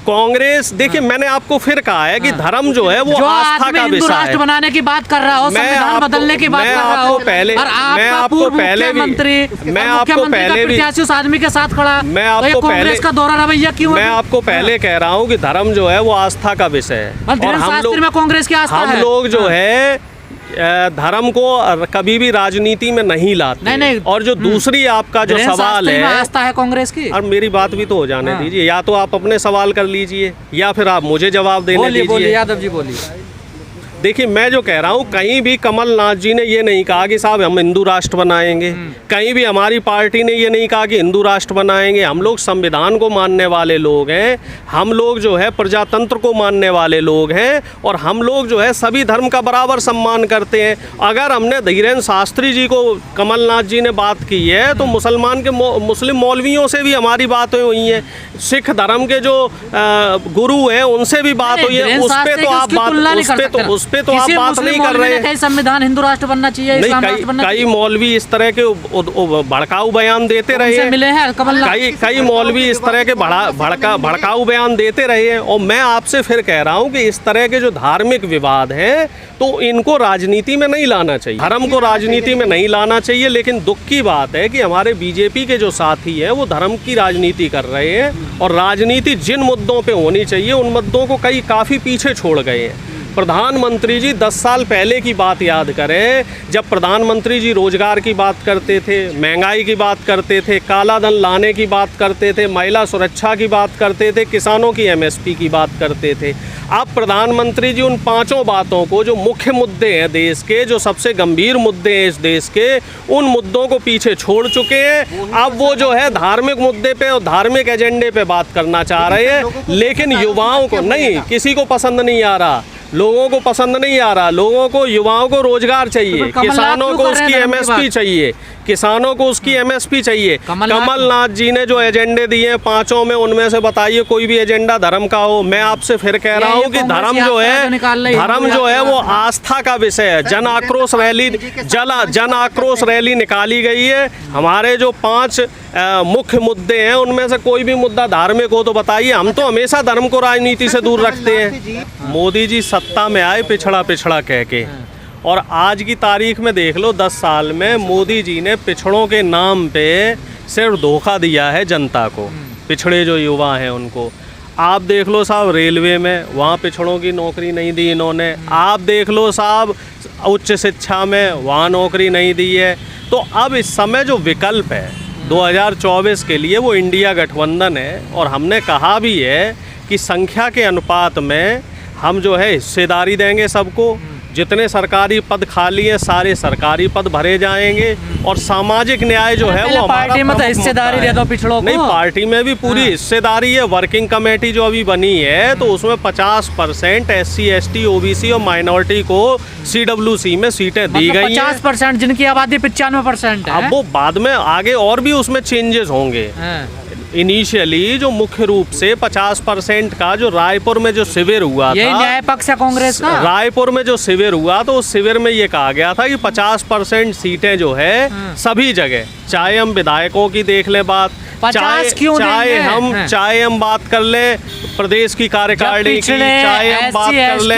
कांग्रेस देखिए, मैंने आपको फिर कहा है कि धर्म जो है वो आस्था का विषय है। बनाने की बात कर रहा हो, संविधान बदलने की बात कर रहा हो, मैं आपको पहले भी उस आदमी के साथ खड़ा, मैं आपको कांग्रेस का दोहरा रवैया क्यों? मैं आपको पहले कह रहा हूँ कि धर्म जो है वो आस्था का विषय है, और हम कांग्रेस की आस्था हम लोग जो है धर्म को कभी भी राजनीति में नहीं लाते। नहीं। और जो दूसरी आपका जो सवाल है, आस्था है कांग्रेस की। और मेरी बात भी तो हो जाने दीजिए, या तो आप अपने सवाल कर लीजिए या फिर आप मुझे जवाब देने दीजिए। बोलिए यादव जी, बोलिए। देखिए, मैं जो कह रहा हूँ, कहीं भी कमलनाथ जी ने ये नहीं कहा कि साहब हम हिंदू राष्ट्र बनाएंगे, कहीं भी हमारी पार्टी ने ये नहीं कहा कि हिंदू राष्ट्र बनाएंगे। हम लोग संविधान को मानने वाले लोग हैं, हम लोग जो है प्रजातंत्र को मानने वाले लोग हैं, और हम लोग जो है सभी धर्म का बराबर सम्मान करते हैं। अगर हमने धीरेन्द्र शास्त्री जी को, कमलनाथ जी ने बात की है, तो मुस्लिम मौलवियों से भी हमारी बातें हुई हैं, सिख धर्म के जो गुरु हैं उनसे भी बात हुई है। उस पर तो आप बात नहीं कर रहे हैं। संविधान हिंदू राष्ट्र बनना चाहिए, इस्लाम राष्ट्र बनना चाहिए। कई मौलवी इस तरह के भड़काऊ बयान देते रहे हैं, मिले हैं कई मौलवी इस तरह के भड़काऊ बयान देते रहे हैं। और मैं आपसे फिर कह रहा हूँ कि इस तरह के जो धार्मिक विवाद हैं, तो इनको राजनीति में नहीं लाना चाहिए, धर्म को राजनीति में नहीं लाना चाहिए। लेकिन दुख की बात है कि हमारे बीजेपी के जो साथी हैं वो धर्म की राजनीति कर रहे हैं, और राजनीति जिन मुद्दों पे होनी चाहिए उन मुद्दों को काफ़ी पीछे छोड़ गए हैं। प्रधानमंत्री जी 10 साल पहले की बात याद करें, जब प्रधानमंत्री जी रोजगार की बात करते थे, महंगाई की बात करते थे, काला धन लाने की बात करते थे, महिला सुरक्षा की बात करते थे, किसानों की एमएसपी की बात करते थे। अब प्रधानमंत्री जी उन पांचों बातों को, जो मुख्य मुद्दे हैं देश के, जो सबसे गंभीर मुद्दे हैं इस देश के, उन मुद्दों को पीछे छोड़ चुके हैं। अब वो जो है धार्मिक मुद्दे पे और धार्मिक एजेंडे पे बात करना चाह रहे हैं, लेकिन युवाओं को नहीं, किसी को पसंद नहीं आ रहा, लोगों को पसंद नहीं आ रहा। लोगों को, युवाओं को रोजगार चाहिए, किसानों को उसकी एमएसपी चाहिए, किसानों को उसकी एमएसपी चाहिए। कमलनाथ जी ने जो एजेंडे दिए हैं पांचों में, उनमें से बताइए कोई भी एजेंडा धर्म का हो। मैं आपसे फिर कह रहा हूँ कि धर्म जो है वो आस्था का विषय है। जन आक्रोश रैली निकाली गई है। हमारे जो 5 मुख्य मुद्दे हैं, उनमें से कोई भी मुद्दा धार्मिक हो तो बताइए। हम तो हमेशा धर्म को राजनीति से दूर रखते हैं। मोदी जी सत्ता में आए पिछड़ा पिछड़ा कह के, और आज की तारीख में देख लो, 10 साल में मोदी जी ने पिछड़ों के नाम पे सिर्फ धोखा दिया है जनता को, पिछड़े जो युवा हैं उनको। आप देख लो साहब, रेलवे में वहाँ पिछड़ों की नौकरी नहीं दी इन्होंने। आप देख लो साहब, उच्च शिक्षा में वहाँ नौकरी नहीं दी है। तो अब इस समय जो विकल्प है 2024 के लिए, वो इंडिया गठबंधन है। और हमने कहा भी है कि संख्या के अनुपात में हम जो है हिस्सेदारी देंगे सबको। जितने सरकारी पद खाली हैं सारे सरकारी पद भरे जाएंगे, और सामाजिक न्याय जो है वो पार्टी में तो हिस्सेदारी दे दो पिछड़ों को। नहीं, पार्टी में भी पूरी हिस्सेदारी है। वर्किंग कमेटी जो अभी बनी है, तो उसमें 50% SC ST OBC और माइनॉरिटी को CWC में सीटें दी गई हैं। 50% जिनकी आबादी 95% है। अब वो बाद में आगे और भी उसमें चेंजेस होंगे। इनिशियली जो मुख्य रूप से 50% का जो रायपुर में जो शिविर हुआ था, न्याय पक्ष है कांग्रेस का। रायपुर में जो शिविर हुआ, तो उस शिविर में ये कहा गया था कि 50% सीटें जो है सभी जगह, चाहे हम विधायकों की देख लें बात, चाहे हम बात कर ले प्रदेश की कार्यकारिणी की, चाहे हम बात कर ले,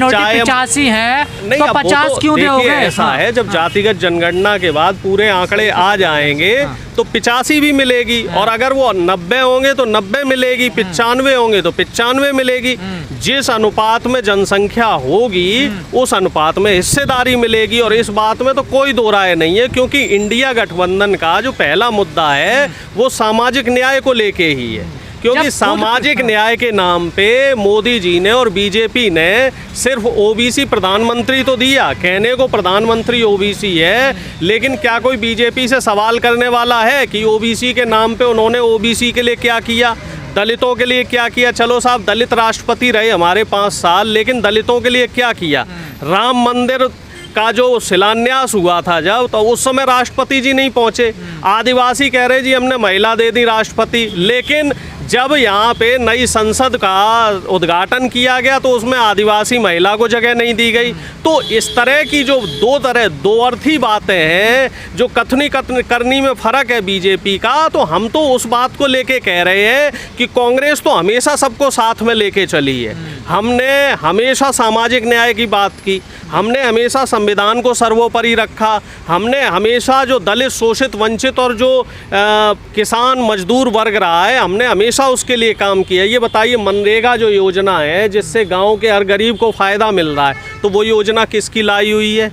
चाहे 85 है, नहीं, तो 50 क्यों दोगे? ऐसा है, जब जातिगत जनगणना के बाद पूरे आंकड़े आ जाएंगे तो 85 भी मिलेगी, और अगर वो 90 होंगे तो 90 मिलेगी, 95 होंगे तो 95 मिलेगी। जिस अनुपात में जनसंख्या होगी उस अनुपात में हिस्सेदारी मिलेगी, और इस बात में तो कोई दो राय नहीं है। क्योंकि इंडिया गठबंधन का जो पहला मुद्दा है वो सामाजिक न्याय को लेके ही है। क्योंकि सामाजिक न्याय के नाम पे मोदी जी ने और बीजेपी ने सिर्फ ओबीसी प्रधानमंत्री तो दिया, कहने को प्रधानमंत्री ओबीसी है, लेकिन क्या कोई बीजेपी से सवाल करने वाला है कि ओबीसी के नाम पे उन्होंने ओबीसी के लिए क्या किया, दलितों के लिए क्या किया? चलो साहब, दलित राष्ट्रपति रहे हमारे 5 साल, लेकिन दलितों के लिए क्या किया? राम मंदिर का जो शिलान्यास हुआ था जब, तो उस समय राष्ट्रपति जी नहीं पहुंचे। आदिवासी कह रहे जी हमने महिला दे दी राष्ट्रपति, लेकिन जब यहाँ पे नई संसद का उद्घाटन किया गया तो उसमें आदिवासी महिला को जगह नहीं दी गई। तो इस तरह की जो दो अर्थी बातें हैं, जो कथनी करनी में फ़र्क है बीजेपी का, तो हम तो उस बात को लेके कह रहे हैं कि कांग्रेस तो हमेशा सबको साथ में लेके चली है। हमने हमेशा सामाजिक न्याय की बात की, हमने हमेशा संविधान को सर्वोपरि रखा, हमने हमेशा जो दलित, शोषित, वंचित और जो किसान मजदूर वर्ग रहा है, हमने हमेशा उसके लिए काम किया। ये बताइए, मनरेगा जो योजना है जिससे गांव के हर गरीब को फ़ायदा मिल रहा है, तो वो योजना किसकी लाई हुई है?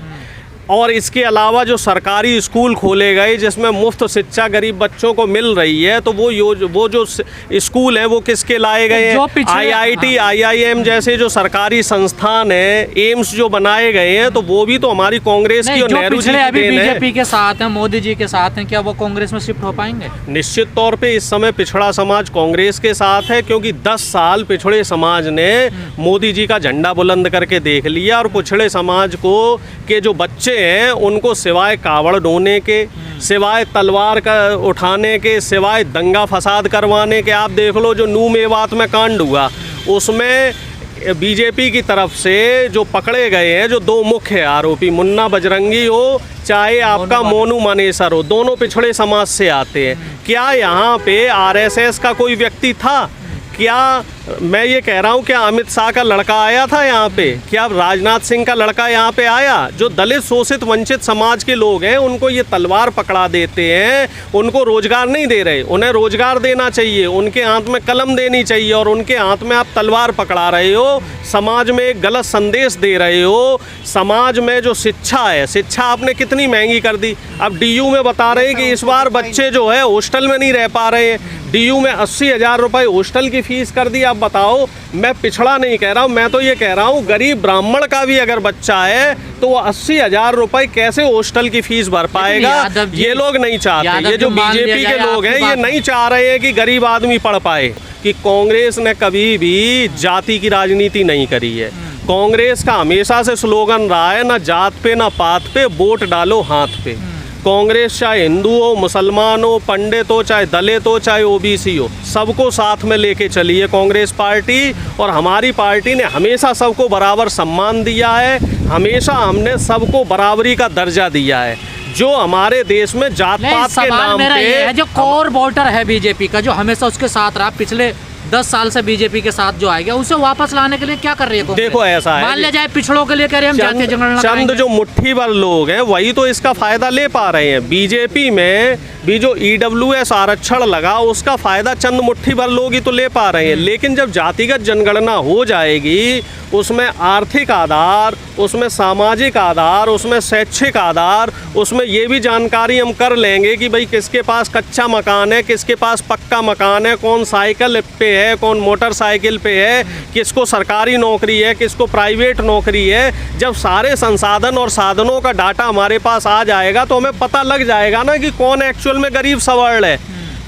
और इसके अलावा जो सरकारी स्कूल खोले गए जिसमें मुफ्त शिक्षा गरीब बच्चों को मिल रही है, तो वो जो स्कूल है वो किसके लाए गए हैं? IIT, IIM जैसे जो सरकारी संस्थान है, एम्स जो बनाए गए हैं, तो वो भी तो हमारी कांग्रेस की और नेहरू जी की देन है। बीजेपी के साथ हैं, मोदी जी के साथ हैं, क्या वो कांग्रेस में शिफ्ट हो पाएंगे? निश्चित तौर पे इस समय पिछड़ा समाज कांग्रेस के साथ है, क्योंकि 10 साल पिछड़े समाज ने मोदी जी का झंडा बुलंद करके देख लिया, और पिछड़े समाज को के जो बच्चे हैं उनको सिवाय कावड़ ढोने के, सिवाय तलवार का उठाने के, सिवाय दंगा फसाद करवाने के, आप देख लो जो नू मेवात में कांड हुआ, उसमें बीजेपी की तरफ से जो पकड़े गए हैं, जो 2 मुख्य आरोपी, मुन्ना बजरंगी हो चाहे आपका मोनू मानेसर हो, दोनों पिछड़े समाज से आते हैं। क्या यहाँ पे RSS का कोई व्यक्ति था? क्या मैं ये कह रहा हूँ, क्या अमित शाह का लड़का आया था यहाँ पे? क्या राजनाथ सिंह का लड़का यहाँ पे आया? जो दलित, शोषित, वंचित समाज के लोग हैं उनको ये तलवार पकड़ा देते हैं, उनको रोजगार नहीं दे रहे। उन्हें रोजगार देना चाहिए, उनके हाथ में कलम देनी चाहिए, और उनके हाथ में आप तलवार पकड़ा रहे हो, समाज में एक गलत संदेश दे रहे हो। समाज में जो शिक्षा है, शिक्षा आपने कितनी महंगी कर दी। अब DU में बता रहे हैं कि इस बार बच्चे जो है हॉस्टल में नहीं रह पा रहे हैं। DU में 80,000 रुपये हॉस्टल की फीस कर दी। अब बताओ, मैं पिछड़ा नहीं कह रहा हूँ, मैं तो ये कह रहा हूँ गरीब ब्राह्मण का भी अगर बच्चा है तो वो 80,000 रुपये कैसे हॉस्टल की फीस भर पाएगा? ये लोग नहीं चाहते, ये जो बीजेपी के लोग हैं ये नहीं चाह रहे हैं कि गरीब आदमी पढ़ पाए। कि कांग्रेस ने कभी भी जाति की राजनीति नहीं करी है। कांग्रेस का हमेशा से स्लोगन रहा है, ना जात पे ना पात पे, वोट डालो हाथ पे। कांग्रेस चाहे हिंदू हो, मुसलमान हो, पंडित हो, चाहे दलित हो, चाहे OBC हो, सबको साथ में लेके चली है कांग्रेस पार्टी। और हमारी पार्टी ने हमेशा सबको बराबर सम्मान दिया है, हमेशा हमने सबको बराबरी का दर्जा दिया है। जो हमारे देश में जात पात के नाम पे जो कोर वोटर है बीजेपी का, जो हमेशा उसके साथ रहा, पिछले 10 साल से बीजेपी के साथ जो आएगा, उसे वापस लाने के लिए क्या कर रही है? देखो ऐसा है, मान लिया जाए पिछड़ों के लिए कह रहे हैं हम जातीय जनगणना चंद जो मुट्ठी भर लोग हैं वही तो इसका फायदा ले पा रहे हैं। बीजेपी में भी जो EWS आरक्षण लगा उसका फायदा चंद मुट्ठी भर लोग ही तो ले पा रहे हैं। लेकिन जब जातिगत जनगणना हो जाएगी, उसमें आर्थिक आधार, उसमें सामाजिक आधार, उसमें शैक्षिक आधार, उसमें ये भी जानकारी हम कर लेंगे कि भाई किसके पास कच्चा मकान है, किसके पास पक्का मकान है, कौन साइकिल पे है, कौन मोटरसाइकिल पे है, किसको सरकारी नौकरी है, किसको प्राइवेट नौकरी है। जब सारे संसाधन और साधनों का डाटा हमारे पास आ जाएगा तो हमें पता लग जाएगा ना कि कौन एक्चुअल में गरीब सवर्ण है,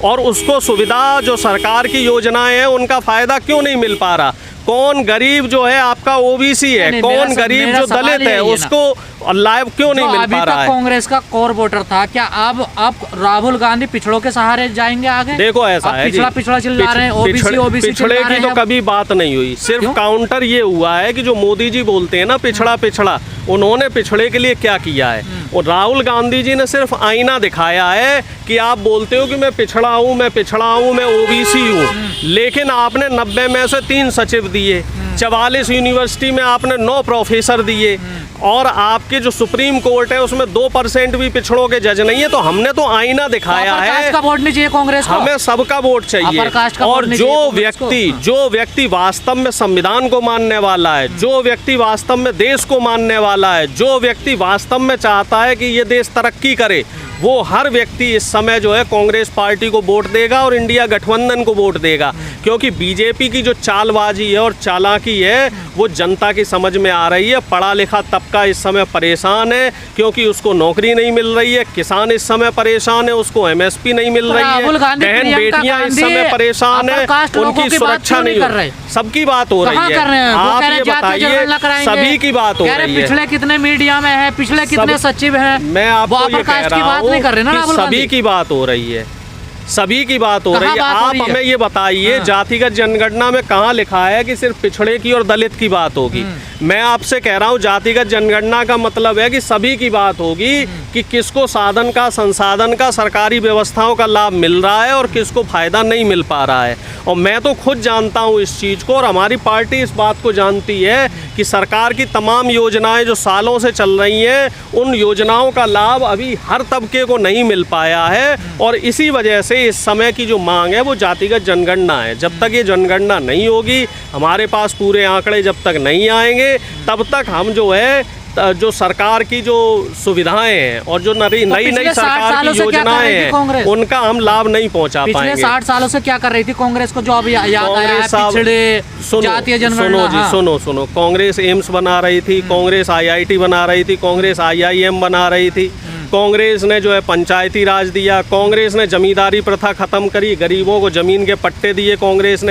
और उसको सुविधा जो सरकार की योजनाएं हैं उनका फ़ायदा क्यों नहीं मिल पा रहा। कौन गरीब जो है आपका OBC है, कौन गरीब जो दलित है उसको लाभ क्यों नहीं मिल पा रहा है। कांग्रेस का कोर वोटर था, क्या अब राहुल गांधी पिछड़ों के सहारे जाएंगे आगे? देखो ऐसा है, पिछड़ा चिल्ला रहे हैं, OBC पिछड़े की तो कभी बात नहीं हुई, सिर्फ काउंटर ये हुआ है कि जो मोदी जी बोलते हैं ना पिछड़ा, उन्होंने पिछड़े के लिए क्या किया है। और राहुल गांधी जी ने सिर्फ आईना दिखाया है कि आप बोलते हो कि मैं पिछड़ा हूँ, मैं OBC हूँ, लेकिन आपने 90 में से 3 सचिव दिए, 44 यूनिवर्सिटी में आपने 9 प्रोफेसर दिए, और आपके जो सुप्रीम कोर्ट है उसमें 2% भी पिछड़ों के जज नहीं है। तो हमने तो आईना दिखाया है, का वोट नहीं चाहिए कांग्रेस को, हमें सबका वोट चाहिए। और जो व्यक्ति वास्तव में संविधान को मानने वाला है, जो व्यक्ति वास्तव में देश को मानने वाला है, जो व्यक्ति वास्तव में चाहता है कि ये देश तरक्की करे, वो हर व्यक्ति इस समय जो है कांग्रेस पार्टी को वोट देगा और इंडिया गठबंधन को वोट देगा। क्योंकि बीजेपी की जो चालबाजी है और चालाकी है वो जनता की समझ में आ रही है। पढ़ा लिखा तबका इस समय परेशान है क्योंकि उसको नौकरी नहीं मिल रही है, किसान इस समय परेशान है, उसको MSP नहीं मिल रही है, बहन बेटियां इस समय परेशान है, उनकी सुरक्षा नहीं हो रही। सबकी बात हो रही है, आप ये बताइए, सभी की बात हो रही है। पिछले कितने मीडिया में है, पिछले कितने सचिव हैं, मैं आपको ये कह रहा हूँ नहीं कर रहे ना, सभी की बात हो रही है। सभी की बात हो रही है। आप हमें ये बताइए, जातिगत जनगणना में कहाँ लिखा है कि सिर्फ पिछड़े की और दलित की बात होगी? मैं आपसे कह रहा हूँ जातिगत जनगणना का मतलब है कि सभी की बात होगी कि किसको साधन का, संसाधन का, सरकारी व्यवस्थाओं का लाभ मिल रहा है और किसको फायदा नहीं मिल पा रहा है। और मैं तो खुद जानता हूँ इस चीज़ को, और हमारी पार्टी इस बात को जानती है कि सरकार की तमाम योजनाएं जो सालों से चल रही हैं, उन योजनाओं का लाभ अभी हर तबके को नहीं मिल पाया है। और इसी वजह से इस समय की जो मांग है वो जातिगत जनगणना है। जब तक ये जनगणना नहीं होगी, हमारे पास पूरे आंकड़े जब तक नहीं आएंगे, तब तक हम जो है जो सरकार की जो सुविधाएं हैं और जो नई नई सरकार की योजनाएं हैं, उनका हम लाभ नहीं पहुंचा पाएंगे। पिछले 60 सालों से क्या कर रही थी कांग्रेस को, जो अब याद आया है पिछड़े जातीय जनगणना? सुनो, कांग्रेस एम्स बना रही थी, कांग्रेस IIT बना रही थी, कांग्रेस IIM बना रही थी, कांग्रेस ने जो है पंचायती राज दिया, कांग्रेस ने जमींदारी प्रथा खत्म करी, गरीबों को जमीन के पट्टे दिए, कांग्रेस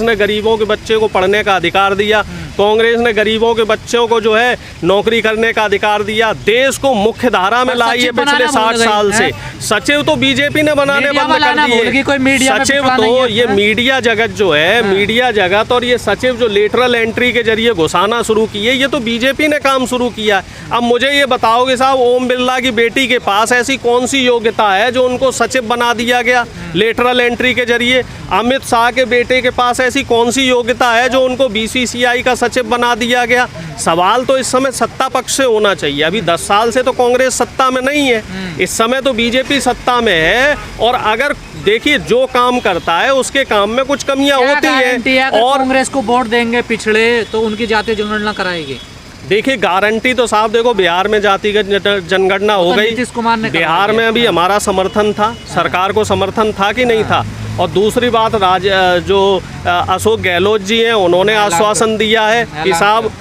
ने गरीबों के बच्चे को पढ़ने का अधिकार दिया, कांग्रेस ने गरीबों के बच्चों को जो है नौकरी करने का अधिकार दिया, देश को मुख्य धारा में लाई है पिछले 60 साल से। सचिव तो बीजेपी ने बनाने बंद कर दिए। सचिव तो ये मीडिया जगत जो है, मीडिया जगत और ये सचिव जो लेटरल एंट्री के जरिए घुसाना शुरू किए, ये तो बीजेपी ने काम शुरू किया। अब मुझे ये बताओगे साहब, ओम बिरला की बेटी के पास ऐसी कौन सी योग्यता है जो उनको सचिव बना दिया गया लेटरल एंट्री के जरिए? अमित शाह के बेटे के पास ऐसी कौन सी योग्यता है जो उनको BCCI का सचिव बना दिया गया? सवाल तो इस समय सत्ता पक्ष से होना चाहिए। अभी 10 साल से तो कांग्रेस सत्ता में नहीं है, इस समय तो बीजेपी सत्ता में है। और अगर देखिए जो काम करता है उसके काम में कुछ कमियां होती हैं, और कांग्रेस को वोट देंगे पिछड़े तो उनकी जातीय जनगणना कराएगी। देखिए गारंटी तो साहब, देखो बिहार में जातिगत जनगणना हो गई, नीतीश कुमार ने बिहार में अभी हमारा समर्थन था, सरकार को समर्थन था कि नहीं था? और दूसरी बात, जो अशोक गहलोत जी हैं, उन्होंने आश्वासन दिया है कि साहब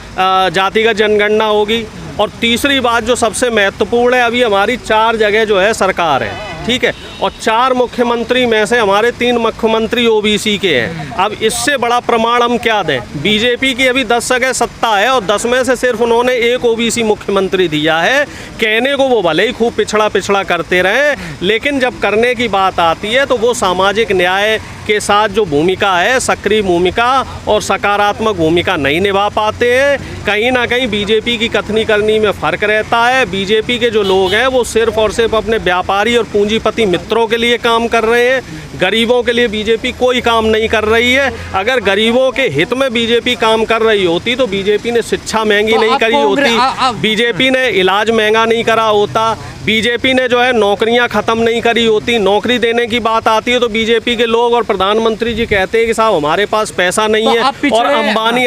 जातिगत जनगणना होगी। और तीसरी बात जो सबसे महत्वपूर्ण है, अभी हमारी 4 जगह जो है सरकार है, ठीक है, और 4 मुख्यमंत्री में से हमारे 3 मुख्यमंत्री OBC के हैं। अब इससे बड़ा प्रमाण हम क्या दें? बीजेपी की अभी 10 जगह सत्ता है और 10 में से सिर्फ उन्होंने 1 OBC मुख्यमंत्री दिया है। कहने को वो भले ही खूब पिछड़ा करते रहे, लेकिन जब करने की बात आती है तो वो सामाजिक न्याय के साथ जो भूमिका है, सक्रिय भूमिका और सकारात्मक भूमिका नहीं निभा पाते हैं। कहीं ना कहीं बीजेपी की कथनी करनी में फ़र्क रहता है। बीजेपी के जो लोग हैं वो सिर्फ और सिर्फ अपने व्यापारी और पूंजीपति मित्रों के लिए काम कर रहे हैं, गरीबों के लिए बीजेपी कोई काम नहीं कर रही है। अगर गरीबों के हित में बीजेपी काम कर रही होती तो बीजेपी ने शिक्षा महंगी नहीं करी होती, बीजेपी ने इलाज महंगा नहीं करा होता, बीजेपी ने जो है नौकरियां ख़त्म नहीं करी होती। नौकरी देने की बात आती है तो बीजेपी के लोग और प्रधानमंत्री जी कहते हैं कि साहब हमारे पास पैसा नहीं है। और अंबानी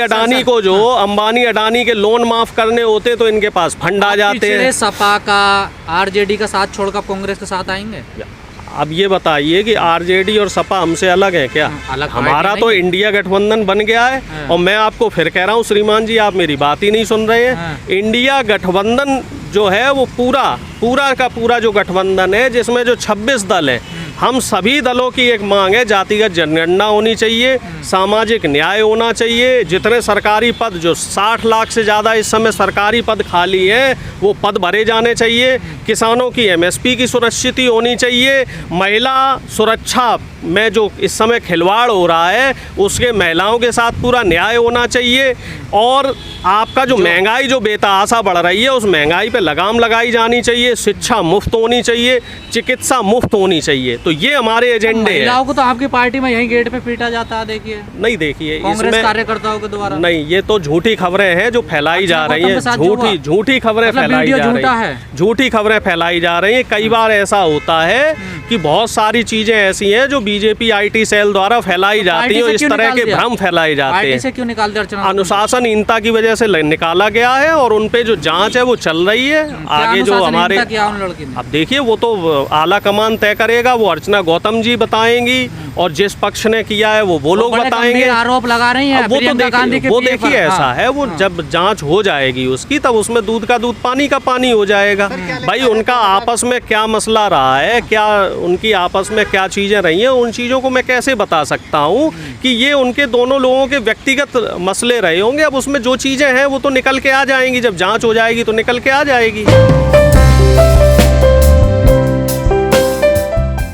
अडानी के लोन माफ़ करने होते तो इनके पास फंड आ जाते हैं। सपा का, RJD का साथ छोड़कर कांग्रेस के साथ आएंगे? अब ये बताइए कि RJD और सपा हमसे अलग है क्या? हमारा तो इंडिया गठबंधन बन गया है। और मैं आपको फिर कह रहा हूँ श्रीमान जी, आप मेरी बात ही नहीं सुन रहे हैं। इंडिया गठबंधन जो है वो पूरा का पूरा जो गठबंधन है, जिसमें जो 26 दल है, हम सभी दलों की एक मांग है, जातिगत जनगणना होनी चाहिए, सामाजिक न्याय होना चाहिए। जितने सरकारी पद, जो 60 लाख से ज़्यादा इस समय सरकारी पद खाली हैं, वो पद भरे जाने चाहिए। किसानों की MSP की सुरक्षित होनी चाहिए। महिला सुरक्षा में जो इस समय खिलवाड़ हो रहा है, उसके महिलाओं के साथ पूरा न्याय होना चाहिए। और आपका जो महंगाई जो बेतहाशा बढ़ रही है, उस महंगाई पे लगाम लगाई जानी चाहिए। शिक्षा मुफ्त होनी चाहिए, चिकित्सा मुफ्त होनी चाहिए। तो ये हमारे एजेंडे हैं। महिलाओं को तो आपकी पार्टी में यही गेट पे पीटा जाता है, देखिए। नहीं, देखिए कांग्रेस कार्यकर्ताओं के द्वारा नहीं, ये तो झूठी खबरें हैं जो फैलाई जा रही हैं। झूठी खबरें फैलाई जा रही हैं, झूठी खबरें फैलाई जा रही हैं। कई बार ऐसा होता है कि बहुत सारी चीजें ऐसी हैं जो बीजेपी IT सेल द्वारा फैलाई जाती हैं, इस तरह के भ्रम फैलाए जाते हैं। क्यों निकाल दिया? अनुशासनहीनता की वजह से निकाला गया है और उन पे जो जांच है वो चल रही है। आगे जो हमारे, अब देखिए वो तो आला कमान तय करेगा, वो अर्चना गौतम जी बताएंगी, और जिस पक्ष ने किया है वो लोग बताएंगे। आरोप लगा रही हैं। वो देखिए ऐसा है, वो जब जांच हो जाएगी उसकी, तब उसमें दूध का दूध पानी का पानी हो जाएगा। भाई उनका आपस में क्या मसला रहा है, क्या उनकी आपस में क्या चीज़ें रही हैं, उन चीज़ों को मैं कैसे बता सकता हूँ कि ये उनके दोनों लोगों के व्यक्तिगत मसले रहे होंगे। अब उसमें जो चीज़ें हैं वो तो निकल के आ जाएंगी, जब जांच हो जाएगी तो निकल के आ जाएगी।